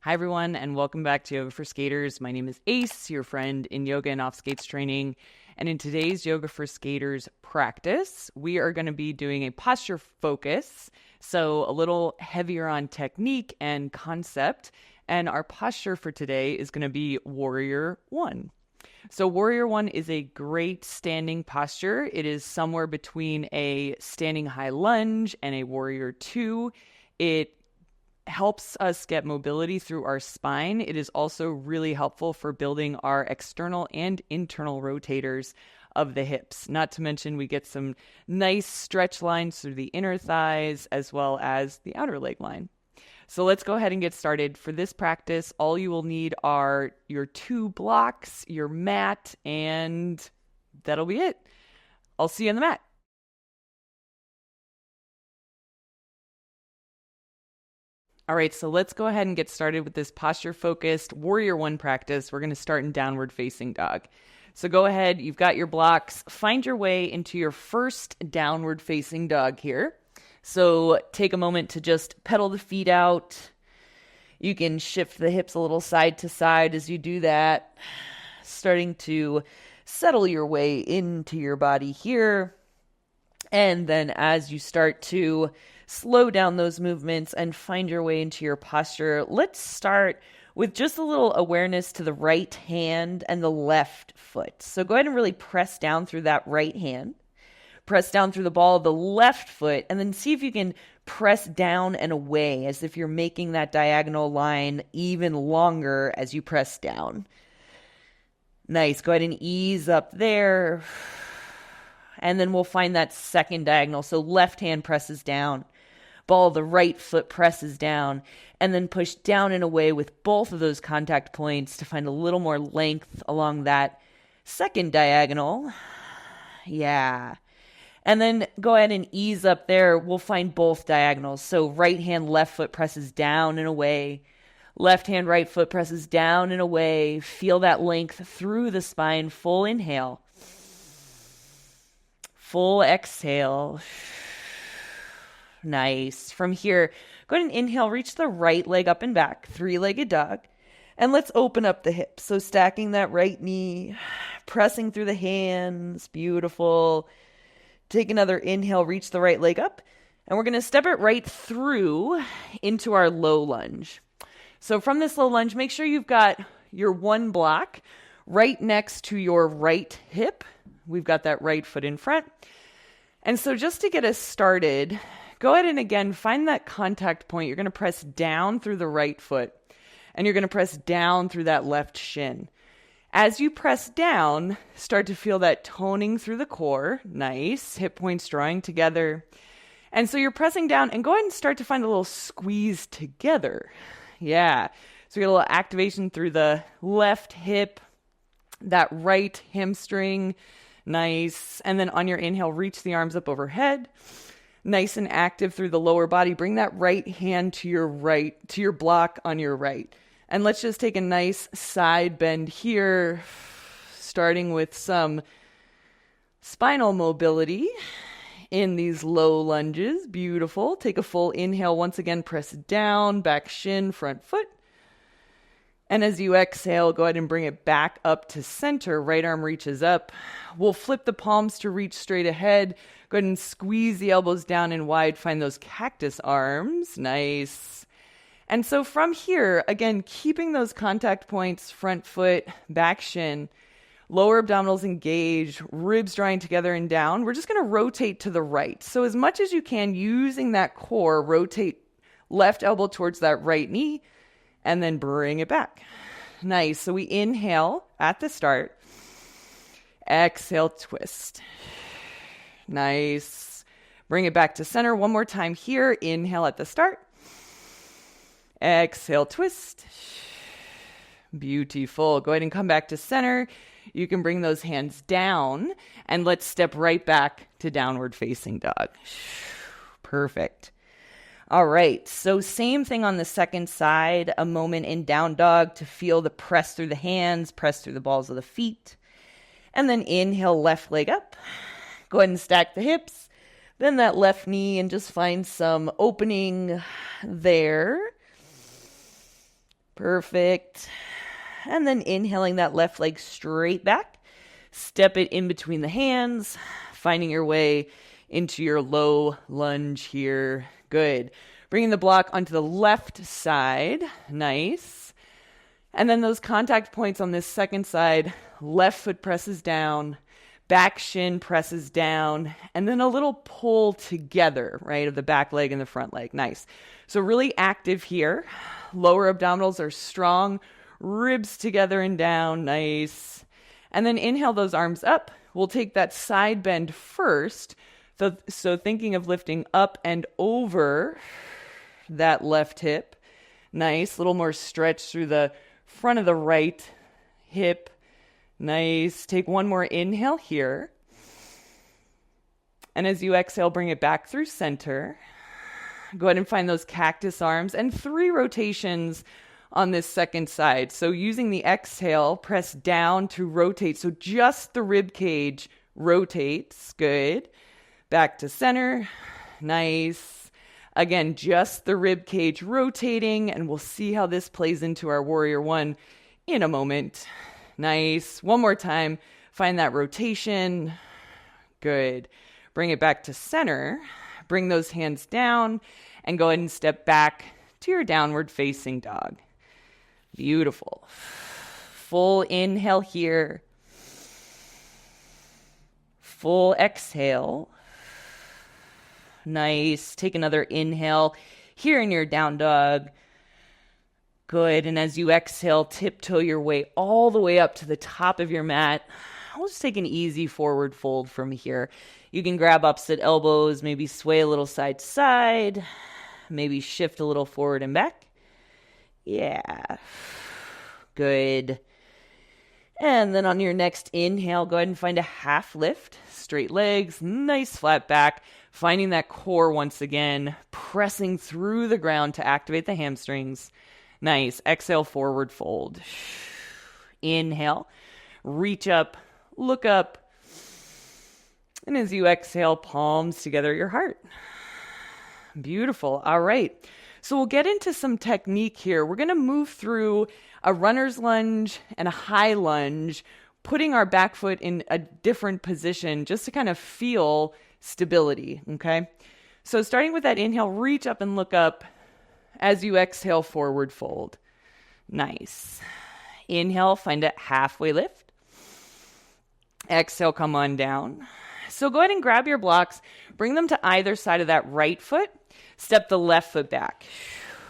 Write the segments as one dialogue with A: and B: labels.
A: Hi, everyone, and welcome back to Yoga for Skaters. My name is Ace, your friend in yoga and off skates training. And in today's Yoga for Skaters practice, we are going to be doing a posture focus, so a little heavier on technique and concept. And our posture for today is going to be Warrior One. So Warrior One is a great standing posture. It is somewhere between a standing high lunge and a Warrior Two. It helps us get mobility through our spine. It is also really helpful for building our external and internal rotators of the hips. Not to mention we get some nice stretch lines through the inner thighs as well as the outer leg line. So let's go ahead and get started. For this practice, all you will need are your 2 blocks, your mat, and that'll be it. I'll see you on the mat. All right, so let's go ahead and get started with this posture-focused Warrior One practice. We're going to start in downward facing dog. So go ahead, you've got your blocks. Find your way into your first downward facing dog here. So take a moment to just pedal the feet out. You can shift the hips a little side to side as you do that, starting to settle your way into your body here. And then as you start to slow down those movements and find your way into your posture, let's start with just a little awareness to the right hand and the left foot. So go ahead and really press down through that right hand. Press down through the ball of the left foot, and then see if you can press down and away as if you're making that diagonal line even longer as you press down. Nice. Go ahead and ease up there. And then we'll find that second diagonal. So left hand presses down. Ball of the right foot presses down. And then push down and away with both of those contact points to find a little more length along that second diagonal. Yeah. And then go ahead and ease up there. We'll find both diagonals. So right hand, left foot presses down and away. Left hand, right foot presses down and away. Feel that length through the spine. Full inhale. Full exhale. Nice. From here, go ahead and inhale. Reach the right leg up and back. 3-legged dog. And let's open up the hips. So stacking that right knee. Pressing through the hands. Beautiful. Take another inhale. Reach the right leg up. And we're going to step it right through into our low lunge. So from this low lunge, make sure you've got your 1 block right next to your right hip. We've got that right foot in front. And so just to get us started, go ahead and again, find that contact point. You're going to press down through the right foot, and you're going to press down through that left shin. As you press down, start to feel that toning through the core. Nice. Hip points drawing together. And so you're pressing down, and go ahead and start to find a little squeeze together. Yeah. So we get a little activation through the left hip, that right hamstring. Nice. And then on your inhale, reach the arms up overhead. Nice and active through the lower body. Bring that right hand to your right, to your block on your right. And let's just take a nice side bend here, starting with some spinal mobility in these low lunges. Beautiful. Take a full inhale. Once again, press down, back shin, front foot. And as you exhale, go ahead and bring it back up to center. Right arm reaches up. We'll flip the palms to reach straight ahead. Go ahead and squeeze the elbows down and wide. Find those cactus arms. Nice. And so from here, again, keeping those contact points, front foot, back shin, lower abdominals engaged, ribs drawing together and down. We're just going to rotate to the right. So as much as you can, using that core, rotate left elbow towards that right knee. And then bring it back. Nice. So we inhale at the start. Exhale, twist. Nice. Bring it back to center. One more time here. Inhale at the start. Exhale, twist. Beautiful. Go ahead and come back to center. You can bring those hands down. And let's step right back to downward facing dog. Perfect. All right, so same thing on the second side, a moment in down dog to feel the press through the hands, press through the balls of the feet. And then inhale, left leg up. Go ahead and stack the hips. Then that left knee and just find some opening there. Perfect. And then inhaling that left leg straight back. Step it in between the hands, finding your way into your low lunge here. Good. Bringing the block onto the left side. Nice. And then those contact points on this second side, left foot presses down, back shin presses down, and then a little pull together, right, of the back leg and the front leg. Nice. So really active here. Lower abdominals are strong, ribs together and down. Nice. And then inhale those arms up. We'll take that side bend first. So thinking of lifting up and over that left hip. Nice. A little more stretch through the front of the right hip. Nice. Take one more inhale here. And as you exhale, bring it back through center. Go ahead and find those cactus arms and 3 rotations on this second side. So using the exhale, press down to rotate. So just the rib cage rotates. Good. Back to center. Nice. Again, just the rib cage rotating, and we'll see how this plays into our warrior one in a moment. Nice. One more time. Find that rotation. Good. Bring it back to center. Bring those hands down and go ahead and step back to your downward facing dog. Beautiful. Full inhale here. Full exhale. Nice. Take another inhale here in your down dog. Good. And as you exhale, tiptoe your way all the way up to the top of your mat. We'll just take an easy forward fold from here. You can grab opposite elbows, maybe sway a little side to side, maybe shift a little forward and back. Yeah. Good. And then on your next inhale, go ahead and find a half lift. Straight legs, nice flat back. Finding that core once again, pressing through the ground to activate the hamstrings. Nice. Exhale, forward fold. Inhale, reach up, look up. And as you exhale, palms together at your heart. Beautiful. All right. So we'll get into some technique here. We're going to move through a runner's lunge and a high lunge, putting our back foot in a different position just to kind of feel stability, okay? So starting with that inhale, reach up and look up. As you exhale, forward fold. Nice. Inhale, find a halfway lift. Exhale, come on down. So go ahead and grab your blocks, bring them to either side of that right foot, step the left foot back.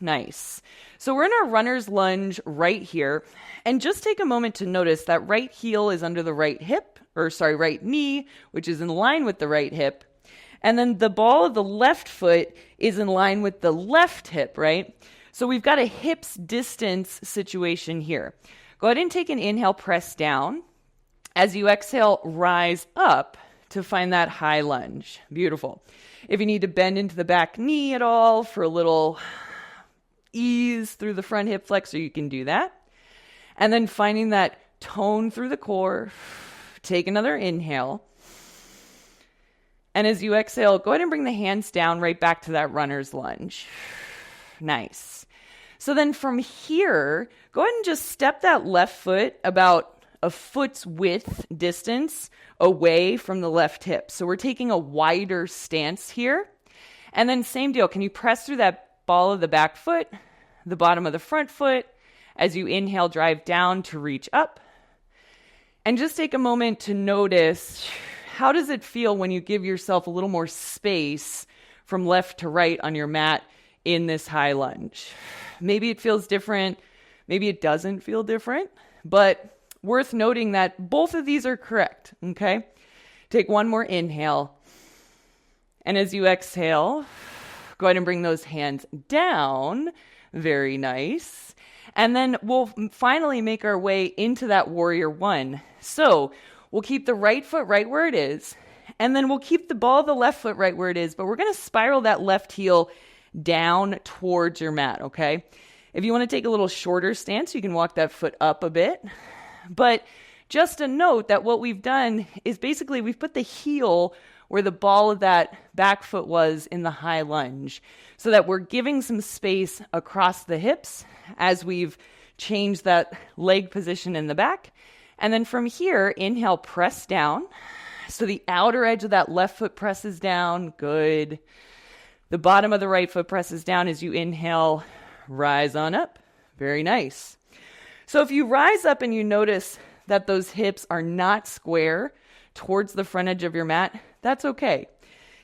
A: Nice. So we're in our runner's lunge right here, and just take a moment to notice that right heel is under the right hip, right knee, which is in line with the right hip. And then the ball of the left foot is in line with the left hip, right? So we've got a hips distance situation here. Go ahead and take an inhale, press down. As you exhale, rise up to find that high lunge. Beautiful. If you need to bend into the back knee at all for a little ease through the front hip flexor, you can do that. And then finding that tone through the core, take another inhale. And as you exhale, go ahead and bring the hands down right back to that runner's lunge. Nice. So then from here, go ahead and just step that left foot about a foot's width distance away from the left hip. So we're taking a wider stance here. And then same deal. Can you press through that ball of the back foot, the bottom of the front foot? As you inhale, drive down to reach up. And just take a moment to notice, how does it feel when you give yourself a little more space from left to right on your mat in this high lunge? Maybe it feels different. Maybe it doesn't feel different. But worth noting that both of these are correct, okay? Take one more inhale. And as you exhale, go ahead and bring those hands down. Very nice. And then we'll finally make our way into that warrior one. So we'll keep the right foot right where it is. And then we'll keep the ball of the left foot right where it is. But we're going to spiral that left heel down towards your mat, okay? If you want to take a little shorter stance, you can walk that foot up a bit. But just a note that what we've done is basically we've put the heel where the ball of that back foot was in the high lunge, so that we're giving some space across the hips as we've changed that leg position in the back. And then from here, inhale, press down. So the outer edge of that left foot presses down. Good. The bottom of the right foot presses down as you inhale, rise on up. Very nice. So if you rise up and you notice that those hips are not square towards the front edge of your mat, that's okay.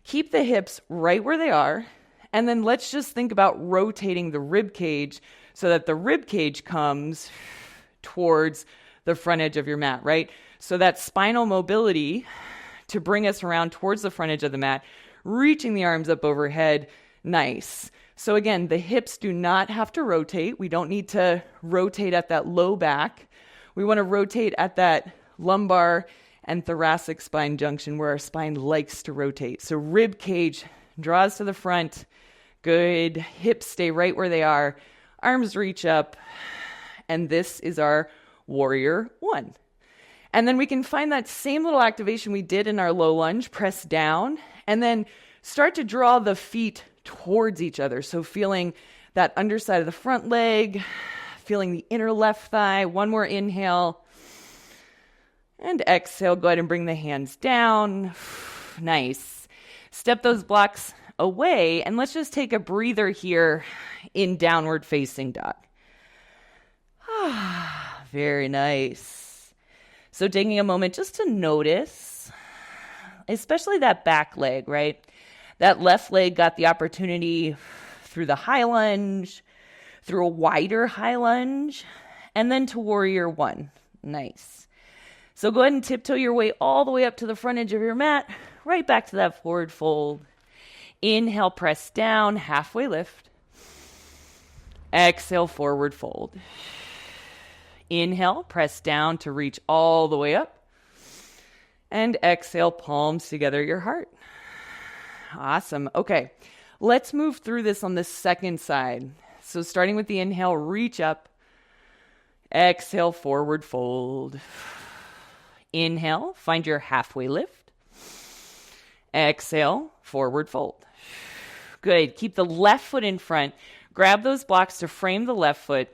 A: Keep the hips right where they are, and then let's just think about rotating the rib cage so that the rib cage comes towards the front edge of your mat, right? So that spinal mobility to bring us around towards the front edge of the mat, reaching the arms up overhead, nice. So again, the hips do not have to rotate. We don't need to rotate at that low back. We want to rotate at that lumbar and thoracic spine junction where our spine likes to rotate. So rib cage draws to the front. Good. Hips stay right where they are. Arms reach up. And this is our warrior one. And then we can find that same little activation we did in our low lunge, press down, and then start to draw the feet towards each other. So feeling that underside of the front leg, feeling the inner left thigh. One more inhale. And exhale, go ahead and bring the hands down. Nice. Step those blocks away, and let's just take a breather here in downward facing dog. Very nice. So taking a moment just to notice, especially that back leg, right? That left leg got the opportunity through the high lunge, through a wider high lunge, and then to warrior one. Nice. So go ahead and tiptoe your way all the way up to the front edge of your mat, right back to that forward fold. Inhale, press down, halfway lift. Exhale, forward fold. Inhale, press down to reach all the way up. And exhale, palms together your heart. Awesome. Okay, let's move through this on the second side. So starting with the inhale, reach up. Exhale, forward fold. Inhale, find your halfway lift. Exhale, forward fold. Good. Keep the left foot in front. Grab those blocks to frame the left foot.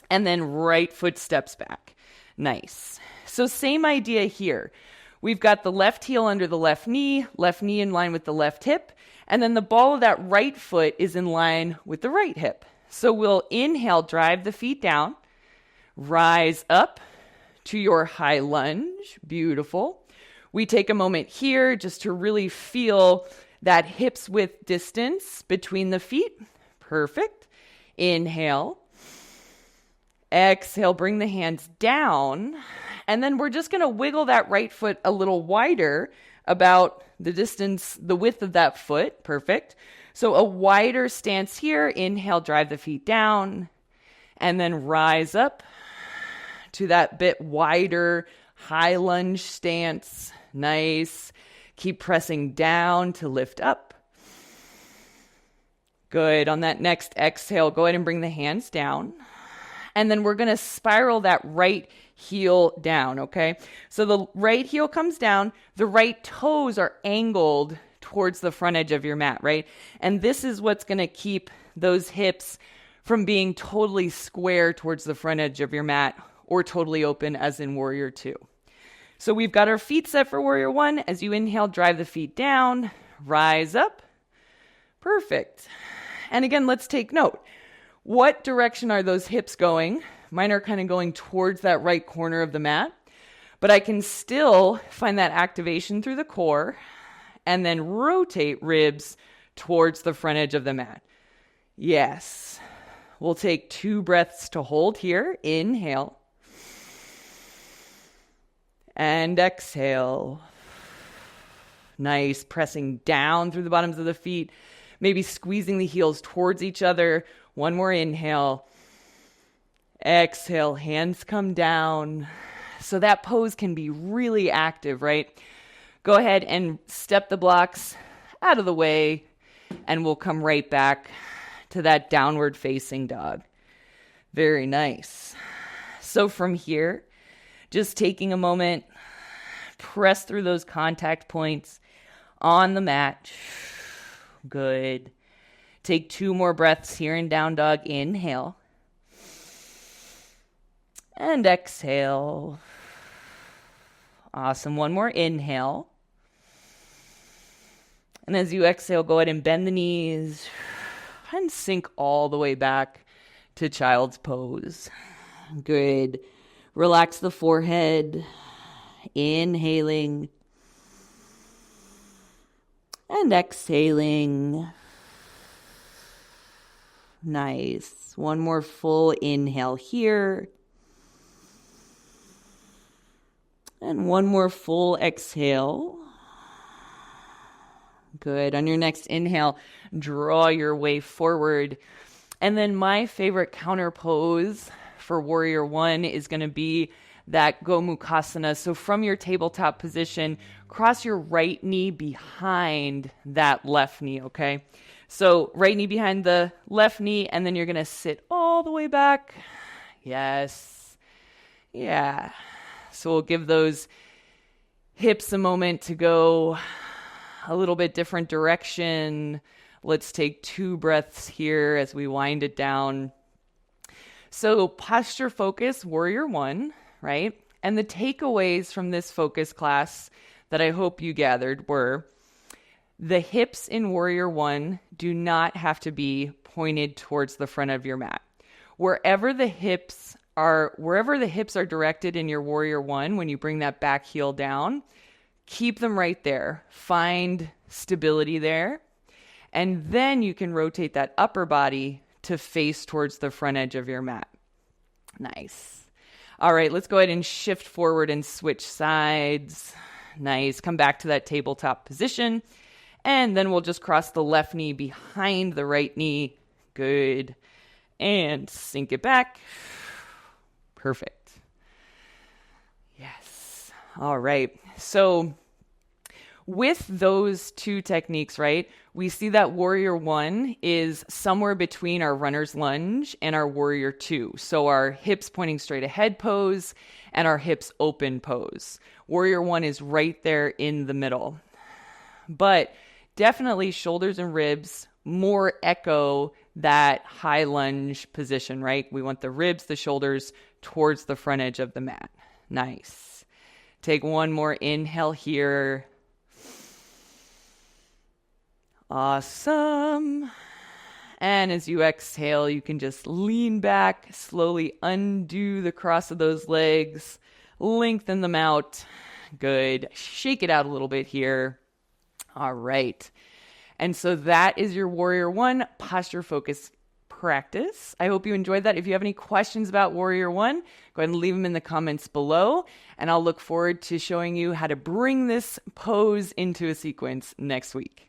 A: And then right foot steps back. Nice. So same idea here. We've got the left heel under the left knee in line with the left hip, and then the ball of that right foot is in line with the right hip. So we'll inhale, drive the feet down, rise up to your high lunge. Beautiful. We take a moment here just to really feel that hips width distance between the feet. Perfect. Inhale. Exhale, bring the hands down. And then we're just going to wiggle that right foot a little wider, about the distance, the width of that foot. Perfect. So a wider stance here. Inhale, drive the feet down. And then rise up to that bit wider high lunge stance. Nice. Keep pressing down to lift up. Good. On that next exhale, go ahead and bring the hands down. And then we're going to spiral that right heel down, okay? So the right heel comes down. The right toes are angled towards the front edge of your mat, right? And this is what's going to keep those hips from being totally square towards the front edge of your mat or totally open as in Warrior 2. So we've got our feet set for Warrior 1. As you inhale, drive the feet down, rise up. Perfect. And again, let's take note. What direction are those hips going? Mine are kind of going towards that right corner of the mat, but I can still find that activation through the core and then rotate ribs towards the front edge of the mat. Yes. We'll take 2 breaths to hold here. Inhale. And exhale. Nice. Pressing down through the bottoms of the feet. Maybe squeezing the heels towards each other. One more inhale. Exhale. Hands come down. So that pose can be really active, right? Go ahead and step the blocks out of the way, and we'll come right back to that downward facing dog. Very nice. So from here, just taking a moment, press through those contact points on the mat. Good. Take 2 more breaths here in down dog. Inhale. And exhale. Awesome. One more inhale. And as you exhale, go ahead and bend the knees and sink all the way back to child's pose. Good. Relax the forehead. Inhaling. And exhaling. Nice. One more full inhale here. And one more full exhale. Good. On your next inhale, draw your way forward. And then my favorite counter pose for Warrior One is going to be that Gomukhasana. So from your tabletop position, cross your right knee behind that left knee, okay? So right knee behind the left knee, and then you're going to sit all the way back. Yes. Yeah. So we'll give those hips a moment to go a little bit different direction. Let's take 2 breaths here as we wind it down. So posture focus, Warrior One, right? And the takeaways from this focus class that I hope you gathered were the hips in Warrior One do not have to be pointed towards the front of your mat. Wherever the hips are directed in your Warrior One, when you bring that back heel down, keep them right there. Find stability there. And then you can rotate that upper body to face towards the front edge of your mat. Nice. All right, let's go ahead and shift forward and switch sides. Nice. Come back to that tabletop position. And then we'll just cross the left knee behind the right knee. Good. And sink it back. Perfect. Yes. All right. So with those 2 techniques, right, we see that Warrior One is somewhere between our runner's lunge and our Warrior Two. So our hips pointing straight ahead pose and our hips open pose. Warrior One is right there in the middle. But definitely shoulders and ribs more echo that high lunge position, right? We want the ribs, the shoulders towards the front edge of the mat. Nice. Take 1 more inhale here. Awesome. And as you exhale, you can just lean back, slowly undo the cross of those legs, lengthen them out. Good. Shake it out a little bit here. All right. And so that is your Warrior One posture focus practice. I hope you enjoyed that. If you have any questions about Warrior One, go ahead and leave them in the comments below. And I'll look forward to showing you how to bring this pose into a sequence next week.